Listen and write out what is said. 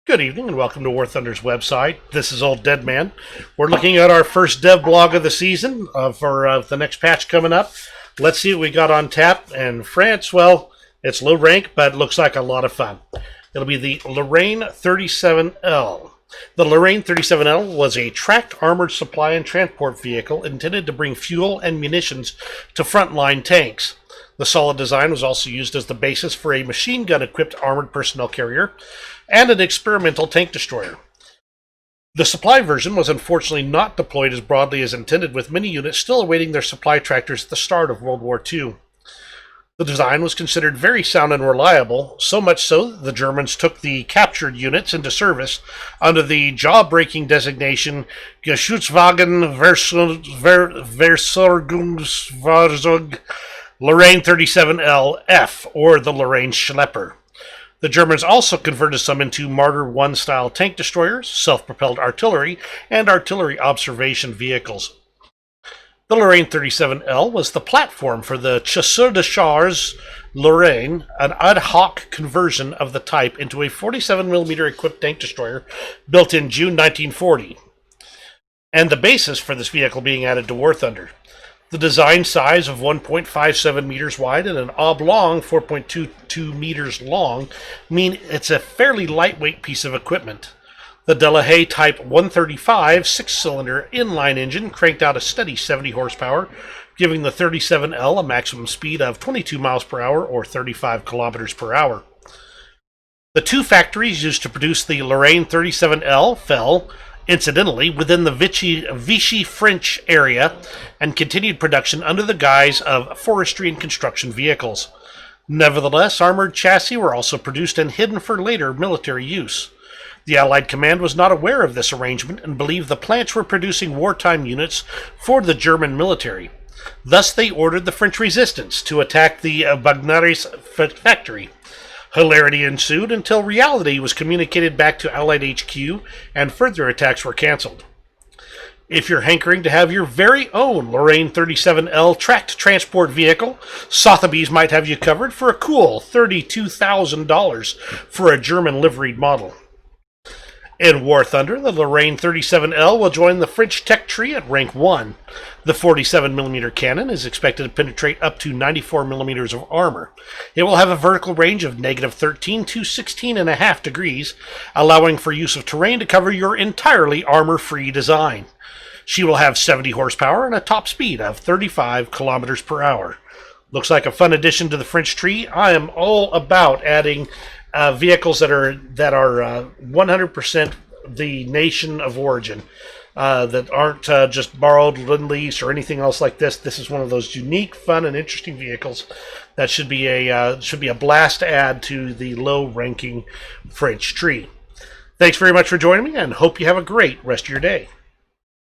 Good evening and welcome to War Thunder's website. This is Old Dead Man. We're looking at our first Devblog of the season for the next patch coming up. Let's see what we got on tap. And France, well, it's low rank, but it looks like a lot of fun. It'll be the Lorraine 37L. The Lorraine 37L was a tracked armored supply and transport vehicle intended to bring fuel and munitions to frontline tanks. The solid design was also used as the basis for a machine gun-equipped armored personnel carrier and an experimental tank destroyer. The supply version was unfortunately not deployed as broadly as intended, with many units still awaiting their supply tractors at the start of World War II. The design was considered very sound and reliable, so much so that the Germans took the captured units into service under the jaw-breaking designation Geschutzwagen Versorgungsfahrzeug Lorraine 37L F, or the Lorraine-Schlepper. The Germans also converted some into Marder I style tank destroyers, self-propelled artillery, and artillery observation vehicles. The Lorraine 37L was the platform for the Chasseur de Chars Lorraine, an ad hoc conversion of the type into a 47mm equipped tank destroyer built in June 1940, and the basis for this vehicle being added to War Thunder. The design size of 1.57 meters wide and an oblong 4.22 meters long mean it's a fairly lightweight piece of equipment. The Delahaye Type 135 six-cylinder inline engine cranked out a steady 70 horsepower, giving the 37L a maximum speed of 22 miles per hour or 35 kilometers per hour. The two factories used to produce the Lorraine 37L fell, incidentally, within the Vichy French area and continued production under the guise of forestry and construction vehicles. Nevertheless, armored chassis were also produced and hidden for later military use. The Allied command was not aware of this arrangement and believed the plants were producing wartime units for the German military. Thus, they ordered the French resistance to attack the Beobachtungspanzer factory. Hilarity ensued until reality was communicated back to Allied HQ and further attacks were cancelled. If you're hankering to have your very own Lorraine 37L tracked transport vehicle, Sotheby's might have you covered for a cool $32,000 for a German liveried model. In War Thunder, the Lorraine 37L will join the French tech tree at rank 1. The 47mm cannon is expected to penetrate up to 94mm of armor. It will have a vertical range of -13 to 16.5 degrees, allowing for use of terrain to cover your entirely armor-free design. She will have 70 horsepower and a top speed of 35 kilometers per hour. Looks like a fun addition to the French tree. I am all about adding vehicles that are 100% the nation of origin, that aren't just borrowed, lend-lease, or anything else like this. This is one of those unique, fun, and interesting vehicles that should be a blast to add to the low-ranking French tree. Thanks very much for joining me, and hope you have a great rest of your day.